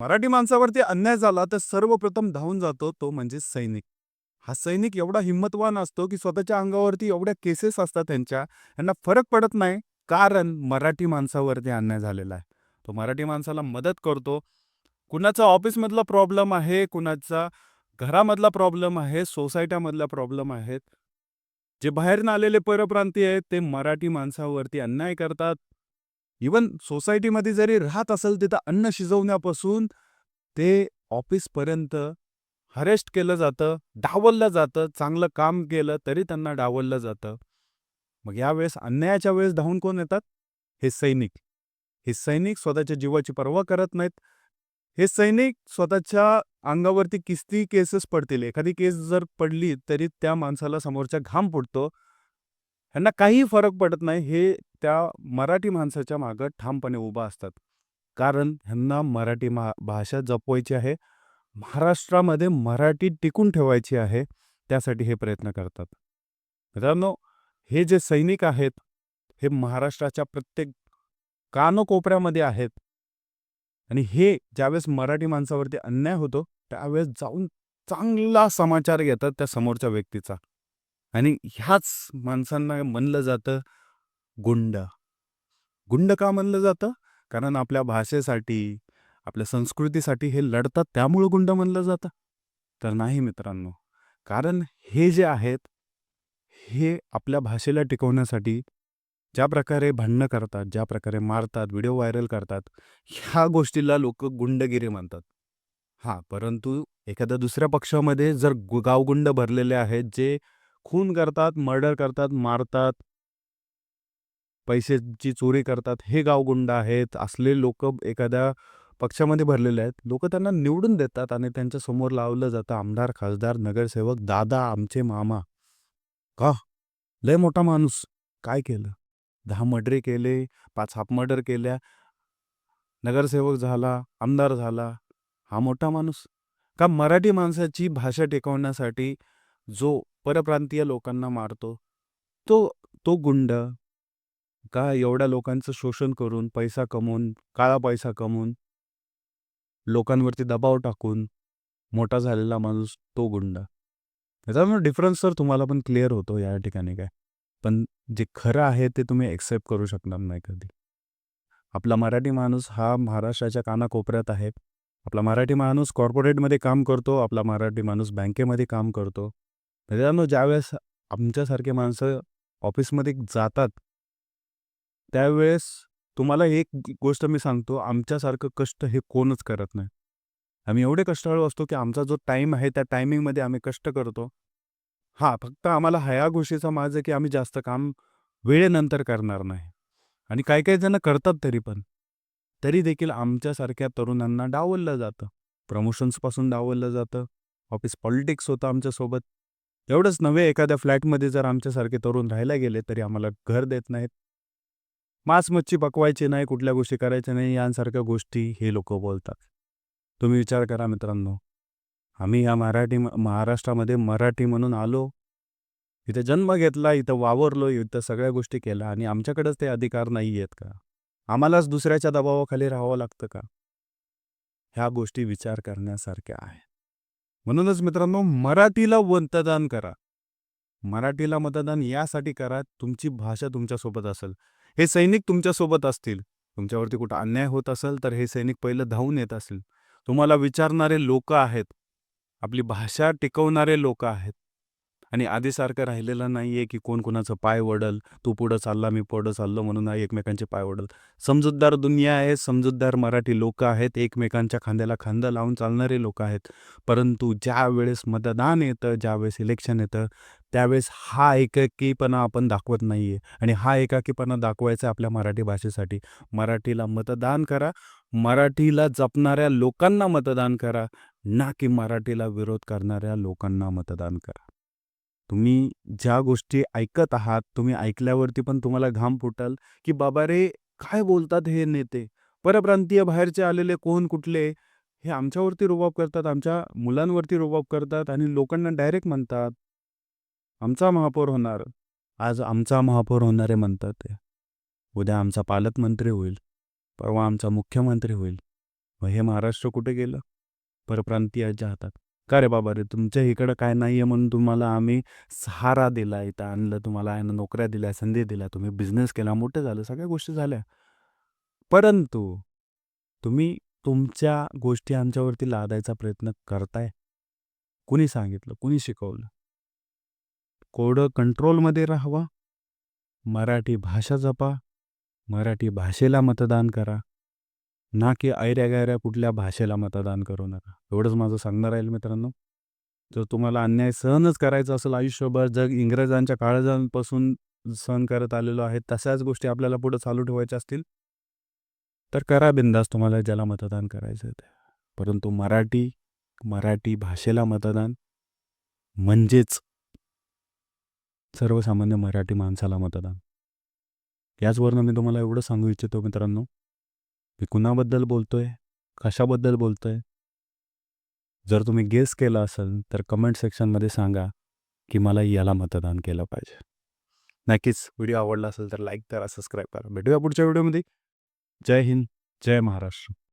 मराठी माणसावरती अन्याय झाला तर सर्वप्रथम धावून जातो तो म्हणजे सैनिक. हा सैनिक एवढा हिंमतवान असतो की स्वतःच्या अंगावरती एवढ्या केसेस असतात यांना फरक पडत नाही. कारण मराठी माणसावरती अन्याय झालेला आहे. तो मराठी माणसाला मदत करतो. कुणाचा ऑफिसमधला प्रॉब्लेम आहे, कुणाचा घरामधला प्रॉब्लेम आहे, सोसायट्यामधला प्रॉब्लेम आहेत. जे बाहेरनं आलेले परप्रांतीय आहेत ते मराठी माणसावरती अन्याय करतात. इवन सोसायटीमध्ये जरी राहत असेल तिथं अन्न शिजवण्यापासून ते ऑफिसपर्यंत हरेस्ट केलं जातं, डावललं जातं. चांगलं काम केलं तरी त्यांना डावललं जातं. मग यावेळेस अन्यायाच्या वेळेस धावून कोण येतात? हे सैनिक. हे सैनिक स्वतःच्या जीवाची पर्वा करत नाहीत. हे सैनिक स्वतःच्या अंगावरती किती केसेस पडतील, एखादी केस जर पडली तरी त्या माणसाला समोरच्या घाम फुटतो. ह्यांना काहीही फरक पडत नाही. हे त्या मराठी माणसाच्या मागं ठामपणे उभा असतात. कारण ह्यांना मराठी भाषा जपवायची आहे. महाराष्ट्रामध्ये मराठी टिकून ठेवायची आहे. त्यासाठी हे प्रयत्न करतात. मित्रांनो, हे जे सैनिक आहेत, हे महाराष्ट्राच्या प्रत्येक कानकोपऱ्यामध्ये आहेत. आणि हे ज्यावेळेस मराठी माणसावरती अन्याय होतो, त्यावेळेस जाऊन चांगला समाचार घेतात त्या समोरच्या व्यक्तीचा. आणि ह्याच माणसांना म्हणलं जातं गुंड. गुंड का म्हणलं जातं? कारण आपल्या भाषेसाठी, आपल्या संस्कृतीसाठी हे लढतात त्यामुळं गुंड म्हणलं जातं? तर नाही मित्रांनो. कारण हे जे आहेत, हे आपल्या भाषेला टिकवण्यासाठी ज्या प्रकारे भांडणं करतात, ज्या प्रकारे मारतात, व्हिडिओ व्हायरल करतात, ह्या गोष्टीला लोकं गुंडगिरी म्हणतात. हां, परंतु एखाद्या दुसऱ्या पक्षामध्ये जर गावगुंड भरलेले आहेत, जे खून करतात, मर्डर करतात, मारतात, पैशाची चोरी करतात, हे गावगुंड आहेत. असले लोकं एखाद्या पक्षामध्ये भरलेले आहेत. लोकं त्यांना निवडून देतात आणि त्यांच्या समोर लावलं जातं आमदार, खासदार, नगरसेवक, दादा, आमचे मामा. का? लय मोठा माणूस. काय केलं? 10 मर्डरी केले, 5 हाफ मर्डर केल्या, नगरसेवक झाला, आमदार झाला. हा मोठा माणूस. का मराठी माणसाची भाषा टिकवण्यासाठी जो परप्रांतीय लोकांना मारतो, तो तो गुंड. का एवढ्या लोकांचं शोषण करून, पैसा कमवून, काळा पैसा कमवून, लोकांवरती दबाव टाकून मोठा झालेला माणूस तो गुंड. त्याच्यामुळे डिफरन्स तर तुम्हाला पण क्लिअर होतो या ठिकाणी काय. पण जे खरं आहे ते तुम्ही एक्सेप्ट करू शकणार नाही कधी. आपला मराठी माणूस हा महाराष्ट्राच्या कानाकोपऱ्यात आहे. आपला मराठी माणूस कॉर्पोरेटमध्ये काम करतो, आपला मराठी माणूस बँकेमध्ये काम करतो. मित्रांनो, ज्यावेळेस आमच्यासारखे माणसं ऑफिसमध्ये जातात, त्यावेळेस तुम्हाला एक गोष्ट मी सांगतो, आमच्यासारखं कष्ट हे कोणच करत नाही. आम्ही एवढे कष्टाळू असतो, की आमचा जो टाईम आहे त्या टायमिंगमध्ये आम्ही कष्ट करतो. हां, फक्त आम्हाला ह्या गोष्टीचा माज आहे, की आम्ही जास्त काम वेळेनंतर करणार नाही. आणि काही-काही जण करतात तरी पण. तरी देखील आमच्यासारख्या तरुणांना डावललं जातं. प्रमोशन्सपासून डावललं जातं. ऑफिस पॉलिटिक्स होतं आमच्यासोबत. एवढंच नव्हे, एखाद्या फ्लॅटमध्ये जर आमच्यासारखे तरुण राहायला गेले, तरी आम्हाला घर देत नाहीत. मांस-मच्छी पकवायची नाही, कुठल्या गोष्टी करायच्या नाही, यांसारख्या गोष्टी हे लोकं बोलतात. तुम्ही विचार करा मित्रांनो. आम्ही या महाराष्ट्रामध्ये मराठी म्हणून आलो. इथे जन्म घेतला, इथं वावरलो, इथं सगळ्या गोष्टी केल्या आणि आमच्याकडेच ते अधिकार नाही आहेत का? आम्हालाच दुसऱ्याच्या दबावाखाली राहावं लागतं का? ह्या गोष्टी विचार करण्यासारख्या आहेत. म्हणूनच मित्रांनो, मराठीला मतदान करा. मराठीला मतदान यासाठी करा, तुमची भाषा तुमच्यासोबत असेल. हे सैनिक तुमच्यासोबत असतील. तुमच्यावरती कुठं अन्याय होत असेल, तर हे सैनिक पहिलं धावून येत असतील. तुम्हाला विचारणारे लोकं आहेत. आपली भाषा टिकवणारे लोकं आहेत. आणि आधीसारखं राहिलेलं नाहीये, की कोण कोणाचं पाय ओढल, तू पुढं चालला, मी पुढं चाललो म्हणून एकमेकांचे पाय ओढल. समजूतदार दुनिया आहे, समजूतदार मराठी लोकं आहेत, एकमेकांच्या खांद्याला खांदा लावून चालणारे लोकं आहेत. परंतु ज्यावेळेस मतदान येतं, ज्यावेळेस इलेक्शन येतं, त्यावेळेस हा एकाकीपणा आपण दाखवत नाहीये. आणि हा एकाकीपणा दाखवायचा आपल्या मराठी भाषेसाठी. मराठीला मतदान करा, मराठीला जपणाऱ्या लोकांना मतदान करा, ना की मराठीला विरोध करणाऱ्या लोकांना मतदान करा. तुम्ही ज्या गोष्टी ऐकत आहात, तुम्ही ऐकल्यावरती पण तुम्हाला घाम फुटल, की बाबा रे, काय बोलतात हे नेते? परप्रांतीय बाहेरचे आलेले कोण कुठले, हे आमच्यावरती रुबाब करतात, आमच्या मुलांवरती रुबाब करतात आणि लोकांना डायरेक्ट म्हणतात, आमचा महापौर होणार. आज आमचा महापौर होणारे म्हणतात ते. उद्या आमचा पालकमंत्री होईल, परवा आमचा मुख्यमंत्री होईल. मग हे महाराष्ट्र कुठे गेलं? परप्रांतीयाच्या हातात. का रे बाबा रे, तुमच्या इकडं काय नाही आहे म्हणून तुम्हाला आम्ही सहारा दिला, इथं आणलं, तुम्हाला आहे ना नोकऱ्या दिल्या, संधी दिल्या, तुम्ही बिझनेस केला, मोठं झालं, सगळ्या गोष्टी झाल्या. परंतु तुम्ही तुमच्या गोष्टी आमच्यावरती लादायचा प्रयत्न करताय. कुणी सांगितलं? कुणी शिकवलं? कोरडं कंट्रोलमध्ये राहावा, मराठी भाषा जपा, मराठी भाषेला मतदान करा, ना की ऐऱ्या-गैऱ्या कुठल्या भाषेला मतदान करू नका. एवढंच माझं सांगणं राहील मित्रांनो. जर तुम्हाला अन्याय सहनच करायचा असेल आयुष्यभर, जग इंग्रजांच्या काळापासून सहन करत आलेलो आहे, तशाच गोष्टी आपल्याला पुढे चालू ठेवायच्या असतील, तर करा बिनधास्त तुम्हाला ज्याला मतदान करायचं आहे ते. परंतु मराठी भाषेला मतदान म्हणजेच सर्वसामान्य मराठी माणसाला मतदान. याचवरनं मी तुम्हाला एवढं सांगू इच्छितो मित्रांनो, मी कुणाबद्दल बोलतोय, कशाबद्दल बोलतोय, जर तुम्ही गेस केला असेल तर कमेंट सेक्शनमध्ये सांगा की मला याला मतदान केलं पाहिजे. नक्कीच व्हिडिओ आवडला असेल तर लाईक करा, सबस्क्राईब करा. भेटूया पुढच्या व्हिडिओमध्ये. जय हिंद, जय महाराष्ट्र.